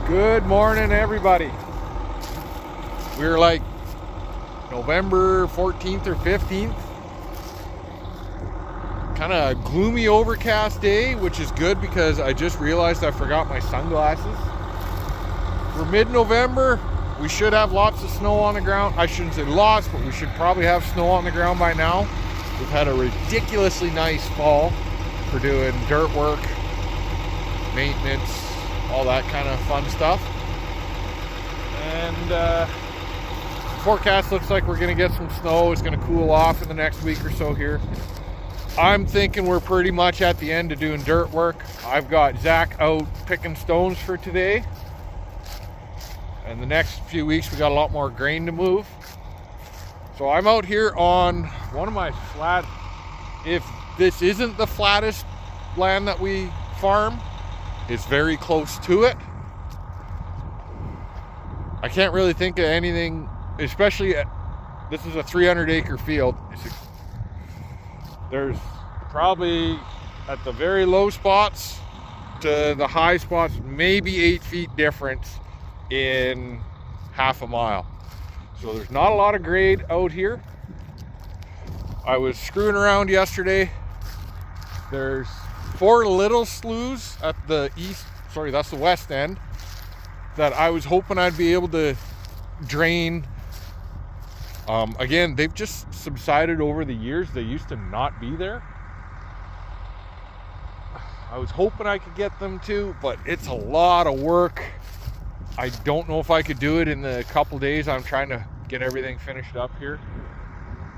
Good morning, everybody. We're like November 14th or 15th. Kind of gloomy, overcast day, which is good because I just realized I forgot my sunglasses. We're mid-November. We should have lots of snow on the ground. I shouldn't say lots, but we should probably have snow on the ground by now. We've had a ridiculously nice fall for doing dirt work, maintenance, all that kind of fun stuff. And forecast looks like we're going to get some snow. It's going to cool off in the next week or so here. I'm thinking we're pretty much at the end of doing dirt work. I've got Zach out picking stones for today. And the next few weeks we got a lot more grain to move. So I'm out here on one of my flat, if this isn't the flattest land that we farm, it's very close to it. I can't really think of anything, especially this is a 300-acre field. There's probably at the very low spots to the high spots, maybe 8 feet difference in half a mile. So there's not a lot of grade out here. I was screwing around yesterday. There's 4 little sloughs at the that's the west end, that I was hoping I'd be able to drain. Again, they've just subsided over the years. They used to not be there. I was hoping I could get them to, but it's a lot of work. I don't know if I could do it in the couple days I'm trying to get everything finished up here.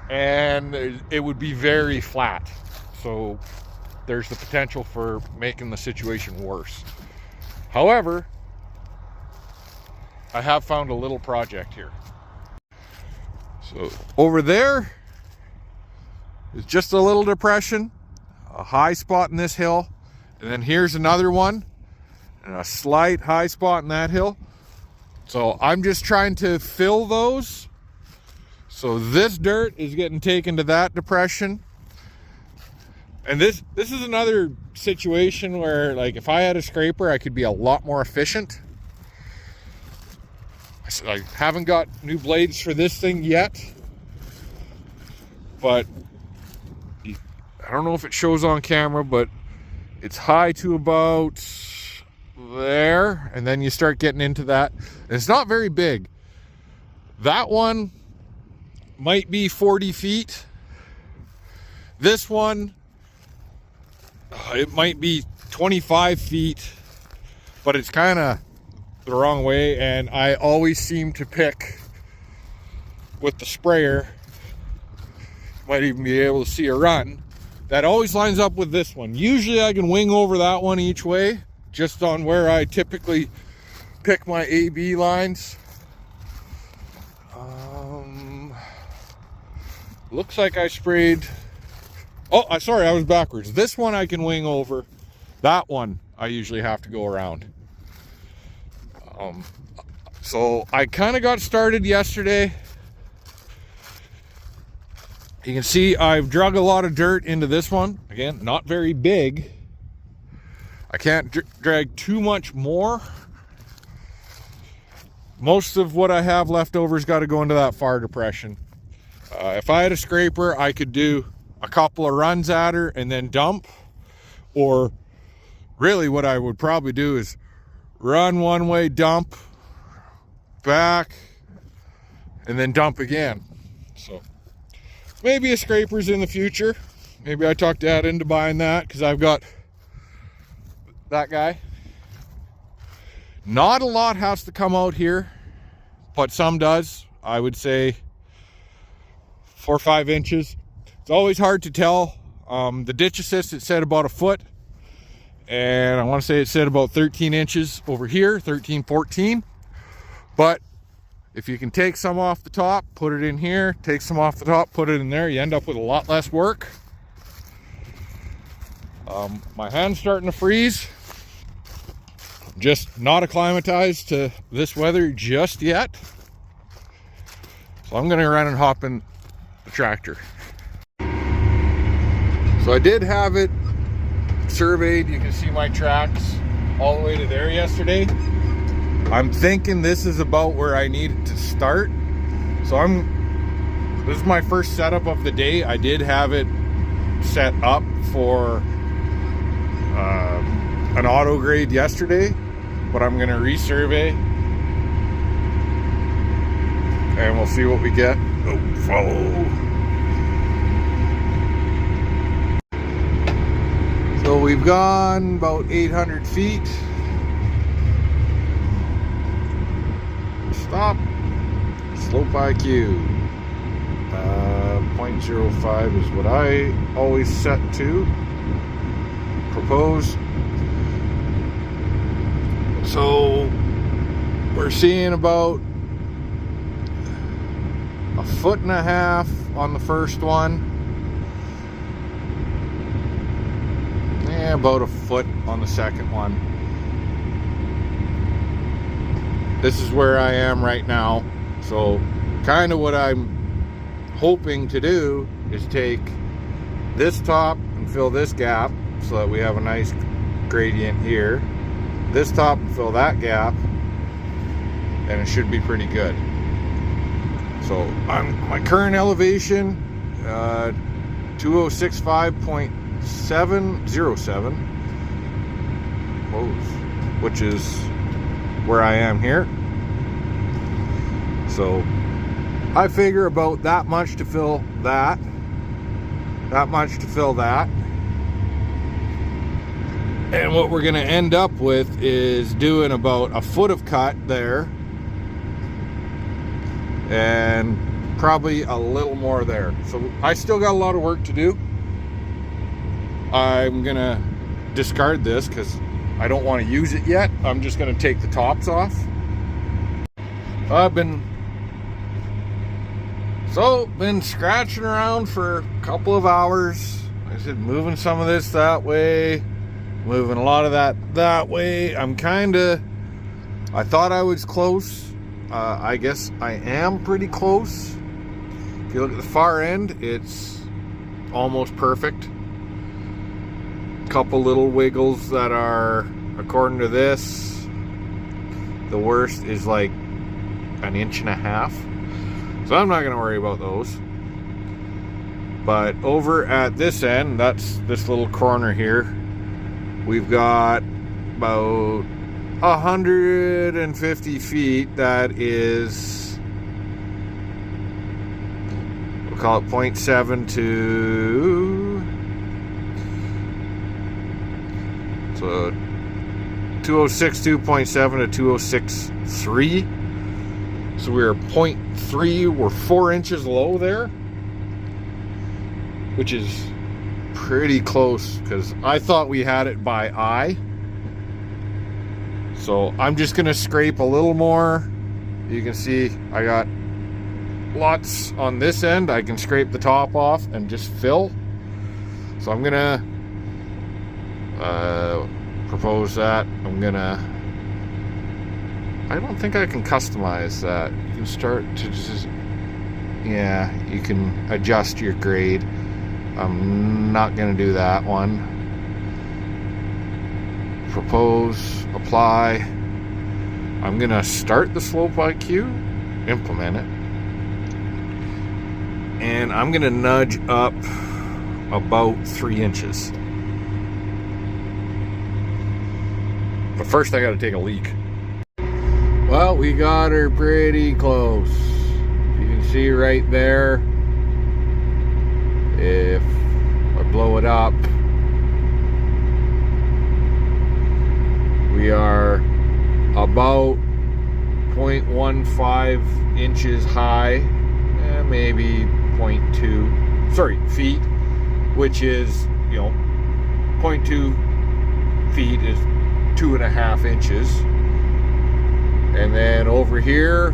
And it would be very flat. So there's the potential for making the situation worse. However, I have found a little project here. So over there is just a little depression, a high spot in this hill, and then here's another one, and a slight high spot in that hill. So I'm just trying to fill those. So this dirt is getting taken to that depression. And this is another situation where, like, if I had a scraper, I could be a lot more efficient. I haven't got new blades for this thing yet, but I don't know if it shows on camera, but it's high to about there, and then you start getting into that. And it's not very big. That one might be 40 feet. This one, it might be 25 feet, but it's kind of the wrong way, and I always seem to pick with the sprayer. Might even be able to see a run that always lines up with this one. Usually I can wing over that one each way, just on where I typically pick my AB lines. Looks like I sprayed. Oh, sorry, I was backwards. This one I can wing over. That one I usually have to go around. So I kind of got started yesterday. You can see I've drug a lot of dirt into this one. Again, not very big. I can't drag too much more. Most of what I have left over has got to go into that far depression. If I had a scraper, I could do a couple of runs at her and then dump. Or really what I would probably do is run one way, dump, back, and then dump again. So maybe a scraper's in the future. Maybe I talked Dad into buying that because I've got that guy. Not a lot has to come out here, but some does. I would say 4 or 5 inches. It's always hard to tell. The ditch assist, it said about 1 foot. And I want to say it said about 13 inches over here, 13, 14. But if you can take some off the top, put it in here, take some off the top, put it in there, you end up with a lot less work. My hand's starting to freeze. Just not acclimatized to this weather just yet. So I'm going to run and hop in the tractor. So I did have it surveyed. You can see my tracks all the way to there yesterday. I'm thinking this is about where I need to start. So this is my first setup of the day. I did have it set up for an auto grade yesterday, but I'm gonna resurvey and we'll see what we get. Oh, follow. So we've gone about 800 feet. Stop. Slope IQ. 0.05 is what I always set to. Propose. So we're seeing about 1.5 feet on the first one. Yeah, about 1 foot on the second one. This is where I am right now. So kind of what I'm hoping to do is take this top and fill this gap so that we have a nice gradient here. This top and fill that gap, and it should be pretty good. So on my current elevation, 2065.707, which is where I am here. So I figure about that much to fill that much to fill that. And what we're gonna end up with is doing about 1 foot of cut there and probably a little more there. So I still got a lot of work to do. I'm gonna discard this because I don't want to use it yet. I'm just gonna take the tops off. I've been scratching around for a couple of hours. Like I said, moving some of this that way, moving a lot of that way. I thought I was close. I guess I am pretty close. If you look at the far end, it's almost perfect. Couple little wiggles that are, according to this, the worst is like 1.5 inches. So I'm not going to worry about those. But over at this end, that's this little corner here, we've got about 150 feet. That is, we'll call it 0.7 to, so 2062.7 to 2063. So we're 0.3, we're 4 inches low there, which is pretty close because I thought we had it by eye. So I'm just gonna scrape a little more. You can see I got lots on this end. I can scrape the top off and just fill. So I'm gonna propose that. I don't think I can customize that. You can start to just, yeah, you can adjust your grade. I'm not gonna do that one. Propose, apply. I'm gonna start the slope IQ, implement it, and I'm gonna nudge up about 3 inches. But first I gotta take a leak. Well, we got her pretty close. You can see right there, if I blow it up, we are about 0.15 inches high, maybe 0.2, feet, which is, 0.2 feet is 2.5 inches. And then over here,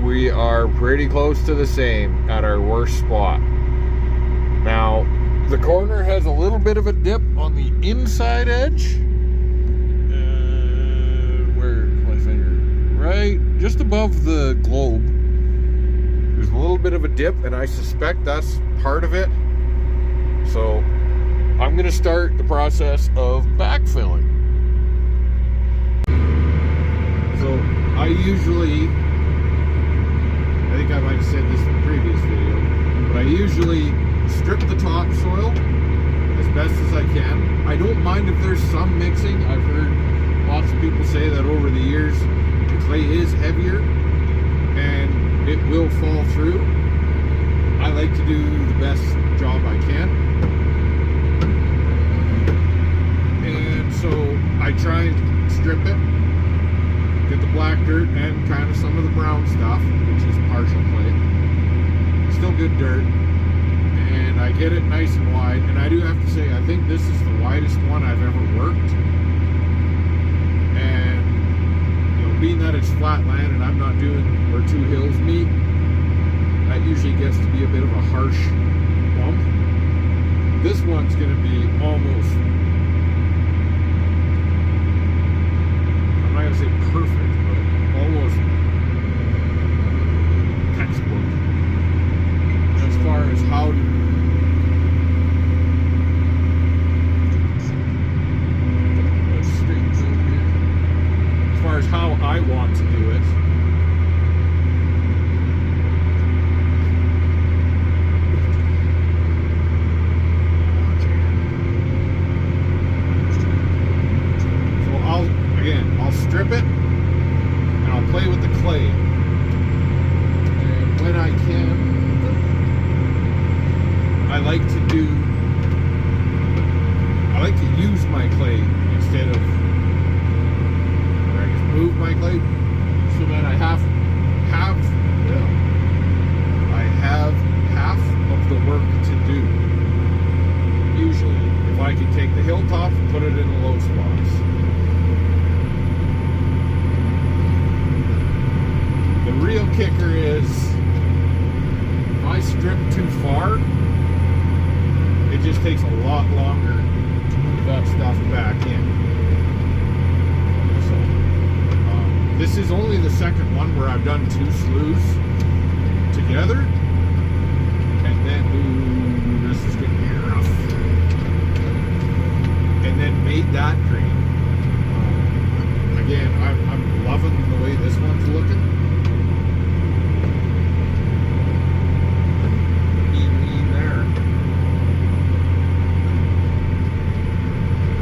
we are pretty close to the same at our worst spot. Now, the corner has a little bit of a dip on the inside edge. Where's my finger? Right just above the globe. There's a little bit of a dip, and I suspect that's part of it. So, I'm going to start the process of backfilling. So usually, I think I might have said this in the previous video, but I usually strip the topsoil as best as I can. I don't mind if there's some mixing. I've heard lots of people say that over the years the clay is heavier and it will fall through. I like to do the best job I can. And so I try and strip it, get the black dirt and kind of some of the brown stuff, which is partial clay. Still good dirt. And I get it nice and wide. And I do have to say, I think this is the widest one I've ever worked. And, you know, being that it's flat land and I'm not doing where two hills meet, that usually gets to be a bit of a harsh bump. This one's going to be almost, I'm not going to say perfect, but almost textbook as far as how to how I want to do it. So I'll strip it and I'll play with the clay. And when I can, I like to use my clay instead of move my clay, so that I have half of the work to do. Usually, if I can take the hilltop and put it in the low spots. The real kicker is, if I strip too far, it just takes a lot longer to move that stuff back in. This is only the second one where I've done two sloughs together, and then, ooh, this is getting rough, and then made that drain. Again, I'm loving the way this one's looking. Lean there.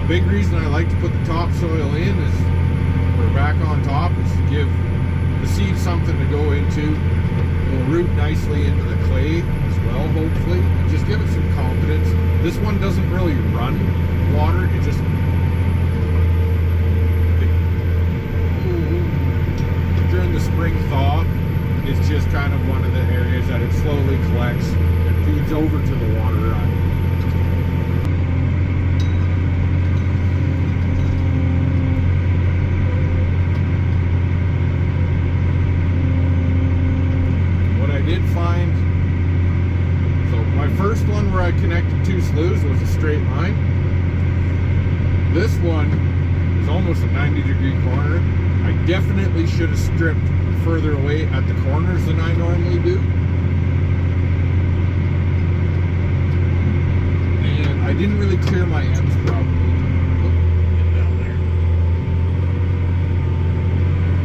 A big reason I like to put the topsoil in is, back on top, is to give the seed something to go into. It'll root nicely into the clay as well, hopefully, and just give it some confidence. This one doesn't really run water, it just during the spring thaw, it's just kind of one of the areas that it slowly collects and feeds over to the water run. Did find, so my first one where I connected two sloughs was a straight line. This one is almost a 90-degree corner. I definitely should have stripped further away at the corners than I normally do. And I didn't really clear my ends properly. Get down there.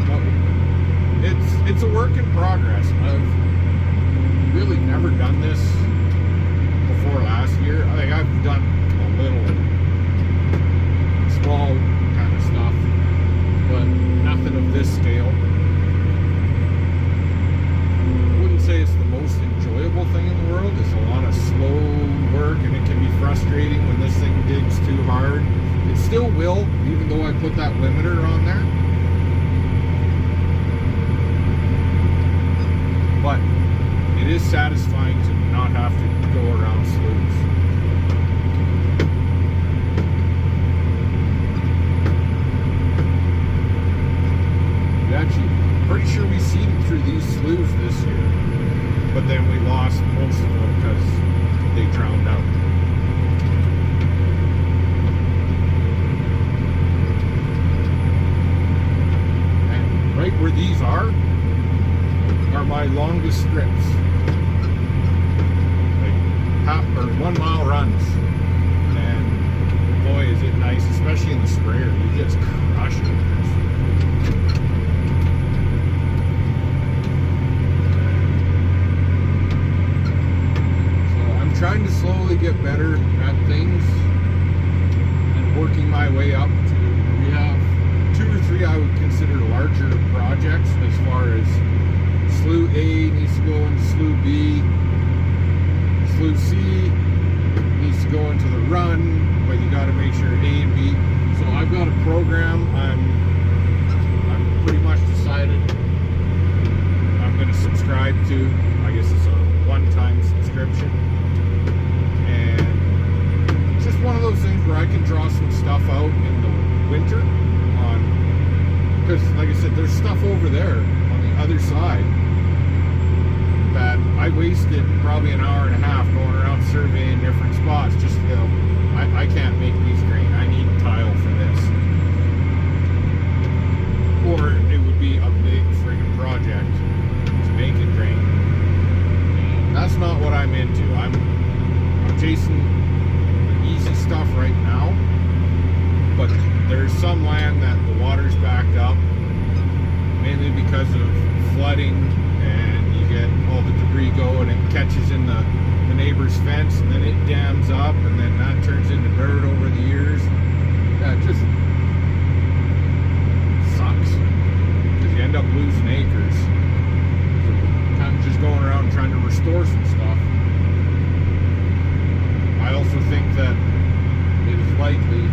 But it's a work in progress. I've really never done this before last year. I think I've done a little small kind of stuff, but nothing of this scale. I wouldn't say it's the most enjoyable thing in the world. It's a lot of slow work and it can be frustrating when this thing digs too hard. It still will, even though I put that limiter on there. But it is satisfying to not have to go around sloughs. We actually, pretty sure we seeded through these sloughs this year, but then we lost most of them because they drowned out. And right where these are my longest strips. Like half or 1 mile runs. And boy is it nice, especially in the sprayer. You just crush it. A needs to go into slough B. Slough C needs to go into the run, but you got to make sure A and B. So I've got a program. I'm pretty much decided I'm going to subscribe to. I guess it's a one-time subscription, and it's just one of those things where I can draw some stuff out in the winter on, because like I said, there's stuff over there on the other side that I wasted probably an hour and a half going around surveying different spots just to go, I can't make these drain. I need tile for this. Or it would be a big friggin' project to make it drain. And that's not what I'm into. I'm chasing the easy stuff right now. But there's some land that the water's backed up, mainly because of flooding, and you get all the debris going, it catches in the neighbor's fence, and then it dams up, and then that turns into dirt over the years. That just sucks, because you end up losing acres. So kind of just going around trying to restore some stuff. I also think that it is likely,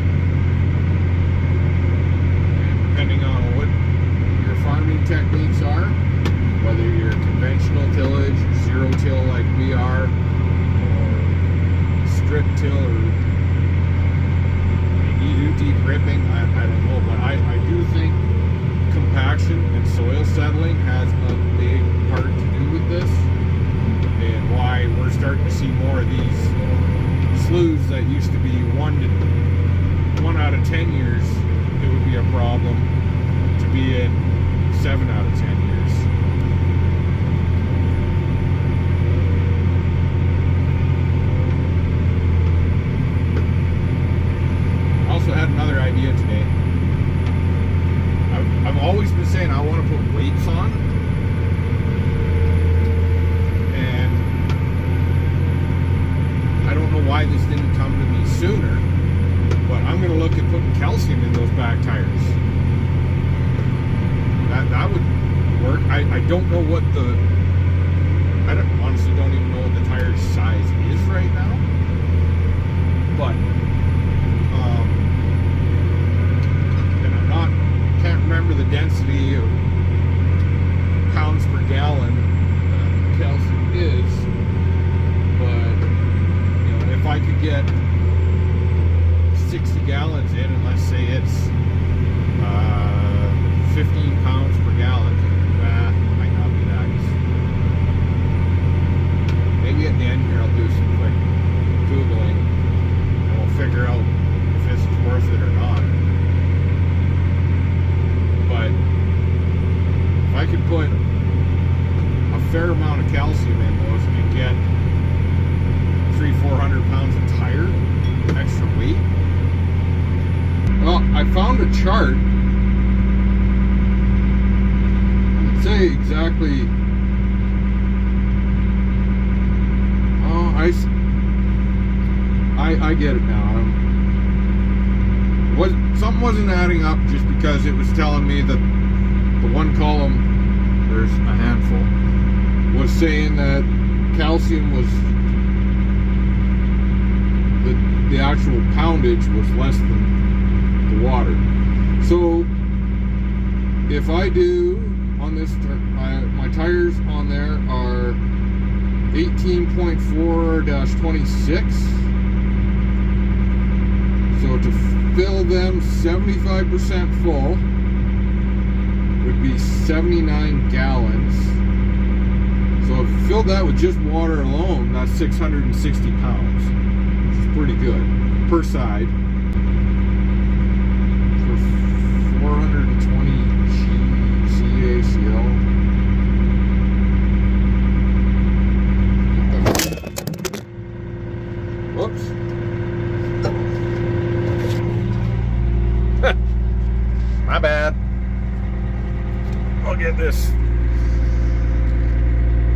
and depending on what your farming techniques are, whether you're conventional tillage, zero till like we are, or strip till, or you do deep ripping, I don't know, but I do think compaction and soil settling has a big part to do with this, and why we're starting to see more of these sloughs that used to be 1 out of 10 years it would be a problem, to be in 7 out of 10 years. Had another idea today. I've always been saying I want to put weights on, and I don't know why this didn't come to me sooner, but I'm going to look at putting calcium in those back tires. That would work. I don't know what honestly don't even know what the tire size is right now, but can't remember the density of pounds per gallon calcium is, but you know, if I could get 60 gallons in, and let's say it's 15 pounds per gallon, might not be that easy. Maybe at the end here I'll do some quick Googling and we'll figure out if this is worth it or not. But if I could put a fair amount of calcium in those and get 300-400 pounds of tire, extra weight. Well, I found a chart. I'd say exactly. Oh, I get it now. Something wasn't adding up just because it was telling me that the one column, there's a handful, was saying that calcium was, the actual poundage was less than the water. So if I do on this, my tires on there are 18.4-26. So to fill them 75% full would be 79 gallons. So if you fill that with just water alone, that's 660 pounds, which is pretty good per side. For 420 CACL. Whoops. My bad. I'll get this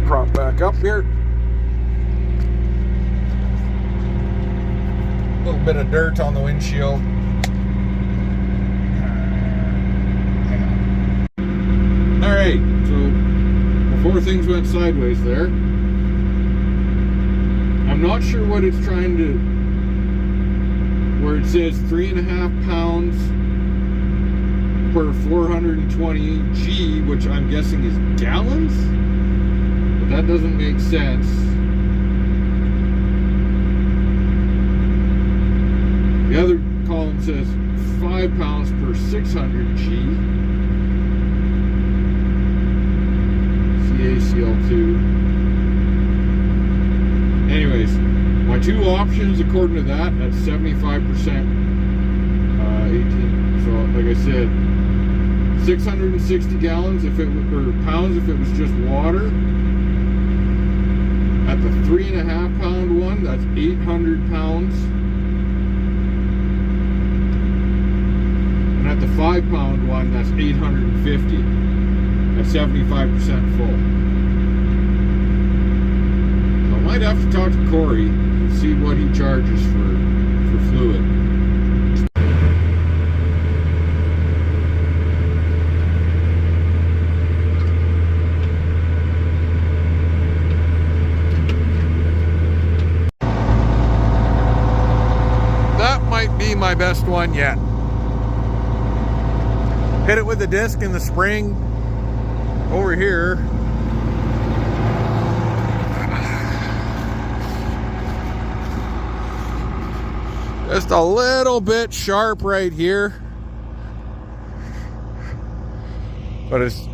prop back up here. A little bit of dirt on the windshield. Hang on. Alright, so before where things went sideways there. I'm not sure what it's trying to, where it says 3.5 pounds per 420 G, which I'm guessing is gallons, but that doesn't make sense. The other column says 5 pounds per 600 G. CaCl2. Anyways, my two options according to that's 75%. 18. So, like I said, 660 gallons if it or pounds if it was just water. At the 3.5 pound one, that's 800 pounds. And at the 5 pound one, that's 850 at 75% full. So I might have to talk to Corey and see what he charges for fluid. Be my best one yet. Hit it with the disc in the spring over here. Just a little bit sharp right here, but it's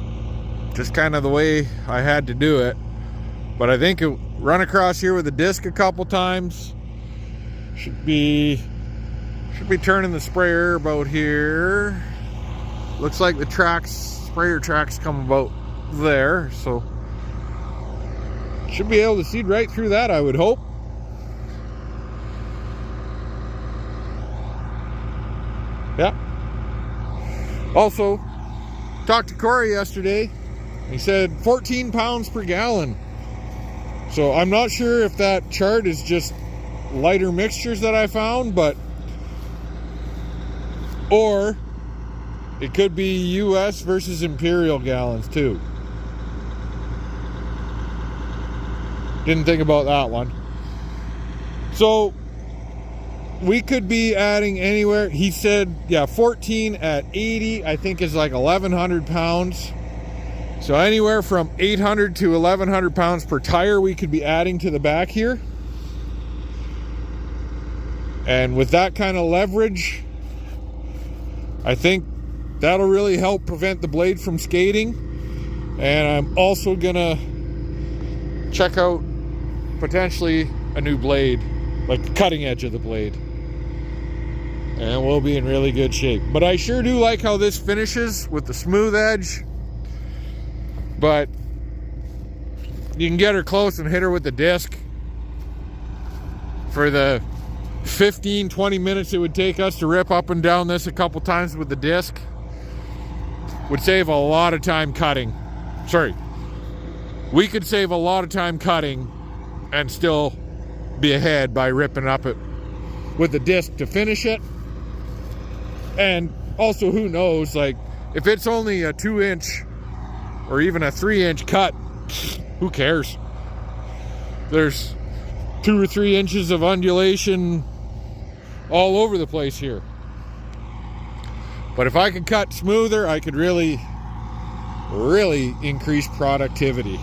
just kind of the way I had to do it. But I think it run across here with the disc a couple times. Should be turning the sprayer about here. Looks like the sprayer tracks come about there, so should be able to seed right through that, I would hope. Yeah. Also, talked to Corey yesterday. He said 14 pounds per gallon. So I'm not sure if that chart is just lighter mixtures that I found, or it could be US versus imperial gallons too. Didn't think about that one. So we could be adding anywhere. He said, yeah, 14 at 80, I think is like 1,100 pounds. So anywhere from 800 to 1,100 pounds per tire we could be adding to the back here. And with that kind of leverage, I think that'll really help prevent the blade from skating. And I'm also gonna check out potentially a new blade, like the cutting edge of the blade. And we'll be in really good shape. But I sure do like how this finishes with the smooth edge. But you can get her close and hit her with the disc. For the 15-20 minutes it would take us to rip up and down this a couple times with the disc, would save a lot of time cutting. Sorry, we could save a lot of time cutting and still be ahead by ripping up it with the disc to finish it. And also, who knows, like if it's only a 2-inch or even a 3-inch cut, who cares? There's 2 or 3 inches of undulation all over the place here. But if I could cut smoother, I could really increase productivity.